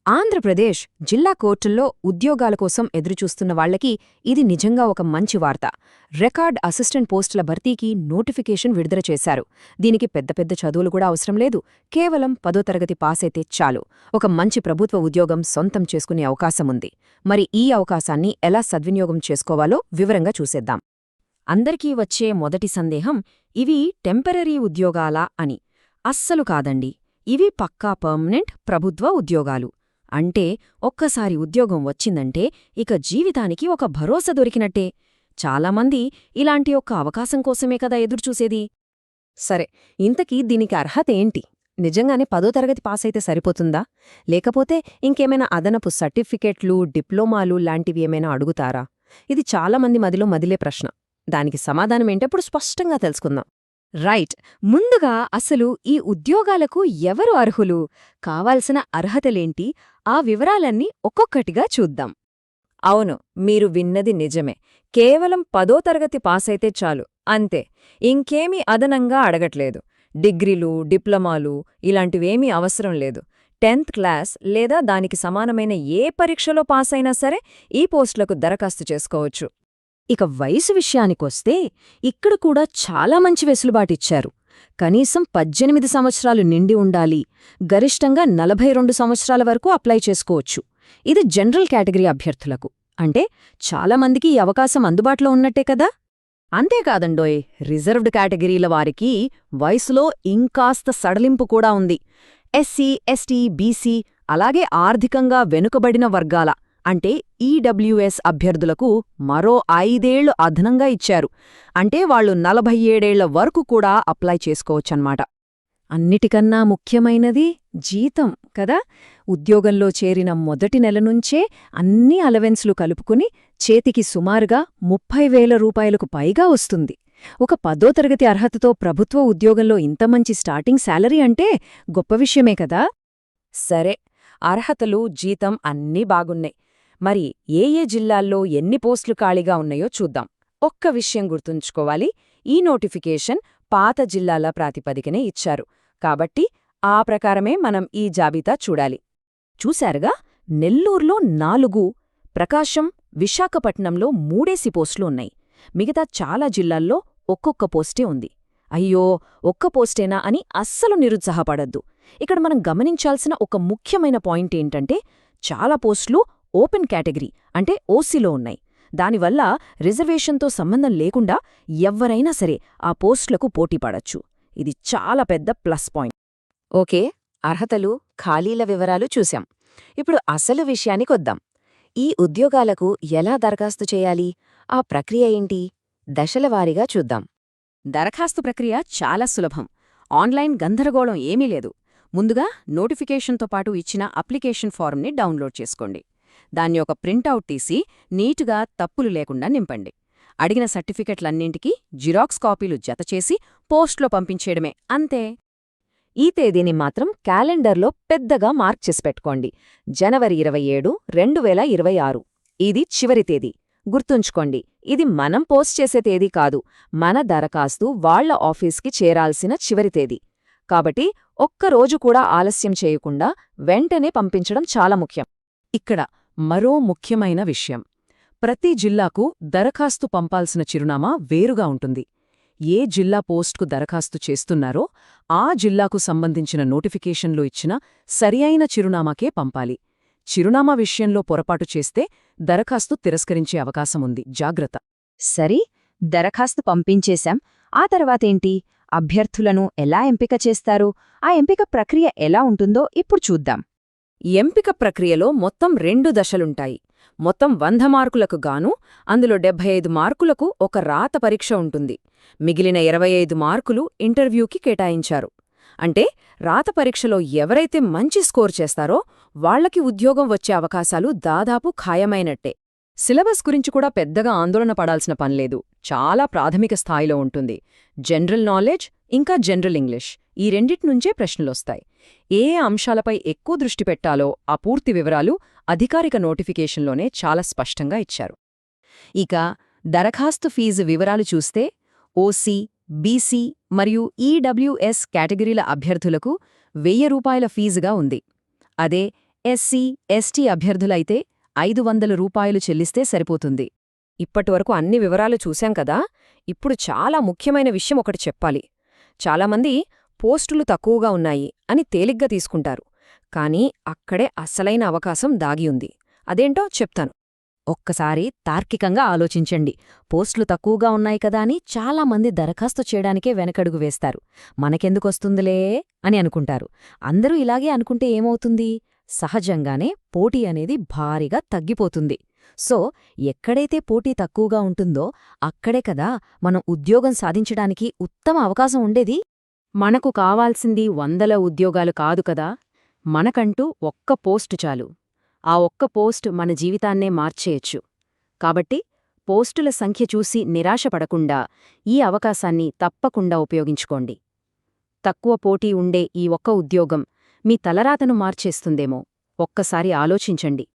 ఆంధ్రప్రదేశ్ జిల్లా కోర్టుల్లో ఉద్యోగాల కోసం ఎదురుచూస్తున్న వాళ్లకి ఇది నిజంగా ఒక మంచి వార్త. రికార్డ్ అసిస్టెంట్ పోస్టుల భర్తీకి నోటిఫికేషన్ విడుదల చేశారు. దీనికి పెద్ద పెద్ద చదువులు కూడా అవసరం లేదు. కేవలం 10వ తరగతి పాసైతే చాలు. ఒక మంచి ప్రభుత్వ ఉద్యోగం సొంతం చేసుకునే అవకాశముంది. మరి ఈ అవకాశాన్ని ఎలా సద్వినియోగం చేసుకోవాలో వివరంగా చూసేద్దాం. అందరికీ వచ్చే మొదటి సందేహం, ఇవి టెంపరరీ ఉద్యోగాలా అని. అస్సలు కాదండి. ఇవి పక్కా పర్మనెంట్ ప్రభుత్వ ఉద్యోగాలు. అంటే ఒక్కసారి ఉద్యోగం వచ్చిందంటే ఇక జీవితానికి ఒక భరోసా దొరికినట్టే. చాలామంది ఇలాంటి ఒక్క అవకాశం కోసమే కదా ఎదురుచూసేది. సరే, ఇంతకీ దీనికి అర్హత ఏంటి? నిజంగానే 10వ తరగతి పాసైతే సరిపోతుందా? లేకపోతే ఇంకేమైనా అదనపు సర్టిఫికెట్లు, డిప్లొమాలు లాంటివి ఏమైనా అడుగుతారా? ఇది చాలామంది మదిలో మదిలే ప్రశ్న. దానికి సమాధానమేంటప్పుడు స్పష్టంగా తెలుసుకుందాం. రైట్. ముందుగా అసలు ఈ ఉద్యోగాలకు ఎవరు అర్హులు, కావాల్సిన అర్హతలేంటి, ఆ వివరాలన్నీ ఒక్కొక్కటిగా చూద్దాం. అవును, మీరు విన్నది నిజమే. కేవలం 10వ తరగతి పాసైతే చాలు, అంతే. ఇంకేమీ అదనంగా అడగట్లేదు. డిగ్రీలు, డిప్లొమాలు ఇలాంటివేమీ అవసరం లేదు. 10th క్లాస్ లేదా దానికి సమానమైన ఏ పరీక్షలో పాసైనా సరే ఈ పోస్టులకు దరఖాస్తు చేసుకోవచ్చు. ఇక వయసు విషయానికొస్తే ఇక్కడ కూడా చాలా మంచి వెసులుబాటిచ్చారు. కనీసం 18 సంవత్సరాలు నిండి ఉండాలి. గరిష్టంగా 42 సంవత్సరాల వరకు అప్లై చేసుకోవచ్చు. ఇది జనరల్ కేటగిరీ అభ్యర్థులకు. అంటే చాలామందికి ఈ అవకాశం అందుబాటులో ఉన్నట్టే కదా. అంతేకాదండోయ్, రిజర్వ్డ్ కేటగిరీల వారికి వయసులో ఇంకాస్త సడలింపు కూడా ఉంది. ఎస్సీ, ఎస్టీ, బీసీ, అలాగే ఆర్థికంగా వెనుకబడిన వర్గాల అంటే ఈడబ్ల్యూఎస్ అభ్యర్థులకు మరో 5 ఏళ్లు అదనంగా ఇచ్చారు. అంటే వాళ్లు 47 ఏళ్ల వరకు కూడా అప్లై చేసుకోవచ్చన్నమాట. అన్నిటికన్నా ముఖ్యమైనది జీతం కదా. ఉద్యోగంలో చేరిన మొదటి నెల నుంచే అన్ని అలవెన్స్లు కలుపుకుని చేతికి సుమారుగా 30,000 రూపాయలకు పైగా వస్తుంది. ఒక 10వ తరగతి అర్హతతో ప్రభుత్వ ఉద్యోగంలో ఇంత మంచి స్టార్టింగ్ శాలరీ అంటే గొప్ప విషయమే కదా. సరే, అర్హతలు, జీతం అన్నీ బాగున్నాయి. మరి ఏ ఏ జిల్లాల్లో ఎన్ని పోస్టులు ఖాళీగా ఉన్నాయో చూద్దాం. ఒక్క విషయం గుర్తుంచుకోవాలి, ఈ నోటిఫికేషన్ పాత జిల్లాల ప్రాతిపదికనే ఇచ్చారు. కాబట్టి ఆ ప్రకారమే మనం ఈ జాబితా చూడాలి. చూశారుగా, నెల్లూరులో 4, ప్రకాశం, విశాఖపట్నంలో 3 పోస్టులు ఉన్నాయి. మిగతా చాలా జిల్లాల్లో ఒక్కొక్క పోస్టే ఉంది. అయ్యో, ఒక్క పోస్టేనా అని అస్సలు నిరుత్సాహపడద్దు. ఇక్కడ మనం గమనించాల్సిన ఒక ముఖ్యమైన పాయింట్ ఏంటంటే, చాలా పోస్టులు ఓపెన్ కేటగిరీ అంటే ఓసీలో ఉన్నాయి. దానివల్ల రిజర్వేషన్తో సంబంధం లేకుండా ఎవ్వరైనా సరే ఆ పోస్టులకు పోటీపడచ్చు. ఇది చాలా పెద్ద ప్లస్ పాయింట్. ఓకే, అర్హతలు, ఖాళీల వివరాలు చూశాం. ఇప్పుడు అసలు విషయానికొద్దాం. ఈ ఉద్యోగాలకు ఎలా దరఖాస్తు చేయాలి? ఆ ప్రక్రియ ఏంటి? దశలవారీగా చూద్దాం. దరఖాస్తు ప్రక్రియ చాలా సులభం. ఆన్లైన్ గందరగోళం ఏమీ లేదు. ముందుగా నోటిఫికేషన్తో పాటు ఇచ్చిన అప్లికేషన్ ఫారంని డౌన్లోడ్ చేసుకోండి. దాన్ని ఒక ప్రింటౌట్ తీసి నీటుగా తప్పులు లేకుండా నింపండి. అడిగిన సర్టిఫికెట్లన్నింటికీ జిరాక్స్ కాపీలు జతచేసి పోస్ట్లో పంపించేయడమే, అంతే. ఈ తేదీని మాత్రం క్యాలెండర్లో పెద్దగా మార్క్ చేసి పెట్టుకోండి. జనవరి 27, 2026. ఇది చివరి తేదీ. గుర్తుంచుకోండి, ఇది మనం పోస్ట్ చేసే తేదీ కాదు, మన దరఖాస్తు వాళ్ల ఆఫీస్కి చేరాల్సిన చివరి తేదీ. కాబట్టి ఒక్కరోజు కూడా ఆలస్యం చేయకుండా వెంటనే పంపించడం చాలా ముఖ్యం. ఇక్కడ మరో ముఖ్యమైన విషయం, ప్రతి జిల్లాకు దరఖాస్తు పంపాల్సిన చిరునామా వేరుగా ఉంటుంది. ఏ జిల్లా పోస్ట్కు దరఖాస్తు చేస్తున్నారో ఆ జిల్లాకు సంబంధించిన నోటిఫికేషన్లో ఇచ్చిన సరియైన చిరునామాకే పంపాలి. చిరునామా విషయంలో పొరపాటు చేస్తే దరఖాస్తు తిరస్కరించే అవకాశముంది, జాగ్రత్త. సరి, దరఖాస్తు పంపించేశాం. ఆ తర్వాతేంటి? అభ్యర్థులను ఎలా ఎంపిక చేస్తారు? ఆ ఎంపిక ప్రక్రియ ఎలా ఉంటుందో ఇప్పుడు చూద్దాం. ఎంపిక ప్రక్రియలో మొత్తం 2 దశలుంటాయి. మొత్తం 100 మార్కులకు గాను అందులో 75 మార్కులకు ఒక రాత పరీక్ష ఉంటుంది. మిగిలిన 25 మార్కులు ఇంటర్వ్యూకి కేటాయించారు. అంటే రాత పరీక్షలో ఎవరైతే మంచి స్కోర్ చేస్తారో వాళ్లకి ఉద్యోగం వచ్చే అవకాశాలు దాదాపు ఖాయమైనట్టే. సిలబస్ గురించి కూడా పెద్దగా ఆందోళన పడాల్సిన పనిలేదు. చాలా ప్రాథమిక స్థాయిలో ఉంటుంది. జనరల్ నాలెడ్జ్ ఇంకా జనరల్ ఇంగ్లీష్, ఈ రెండిట్నుంచే ప్రశ్నలొస్తాయి. ఏ అంశాలపై ఎక్కువ దృష్టి పెట్టాలో ఆ పూర్తి వివరాలు అధికారిక నోటిఫికేషన్లోనే చాలా స్పష్టంగా ఇచ్చారు. ఇక దరఖాస్తు ఫీజు వివరాలు చూస్తే ఓసీ, బీసీ మరియు ఈడబ్ల్యూఎస్ కేటగిరీల అభ్యర్థులకు 1000 రూపాయల ఫీజుగా ఉంది. అదే ఎస్సీ, ఎస్టీ అభ్యర్థులైతే 500 రూపాయలు చెల్లిస్తే సరిపోతుంది. ఇప్పటివరకు అన్ని వివరాలు చూశాం కదా, ఇప్పుడు చాలా ముఖ్యమైన విషయం ఒకటి చెప్పాలి. చాలామంది పోస్టులు తక్కువగా ఉన్నాయి అని తేలిగ్గా తీసుకుంటారు. కానీ అక్కడే అసలైన అవకాశం దాగి ఉంది. అదేంటో చెప్తాను. ఒక్కసారి తార్కికంగా ఆలోచించండి. పోస్టులు తక్కువగా ఉన్నాయి కదా అని చాలామంది దరఖాస్తు చేయడానికే వెనకడుగు వేస్తారు. మనకెందుకొస్తుందిలే అని అనుకుంటారు. అందరూ ఇలాగే అనుకుంటే ఏమవుతుంది? సహజంగానే పోటీ అనేది భారీగా తగ్గిపోతుంది. సో ఎక్కడైతే పోటీ తక్కువగా ఉంటుందో అక్కడే కదా మనం ఉద్యోగం సాధించడానికి ఉత్తమ అవకాశం ఉండేది. మనకు కావాల్సింది 100 ఉద్యోగాలు కాదు కదా, మనకంటూ ఒక్క పోస్టు చాలు. ఆ ఒక్క పోస్ట్ మన జీవితాన్నే మార్చేయచ్చు. కాబట్టి పోస్టుల సంఖ్య చూసి నిరాశపడకుండా ఈ అవకాశాన్ని తప్పకుండా ఉపయోగించుకోండి. తక్కువ పోటీ ఉండే ఈ ఒక్క ఉద్యోగం మీ తలరాతను మార్చేస్తుందేమో. ఒక్కసారి ఆలోచించండి.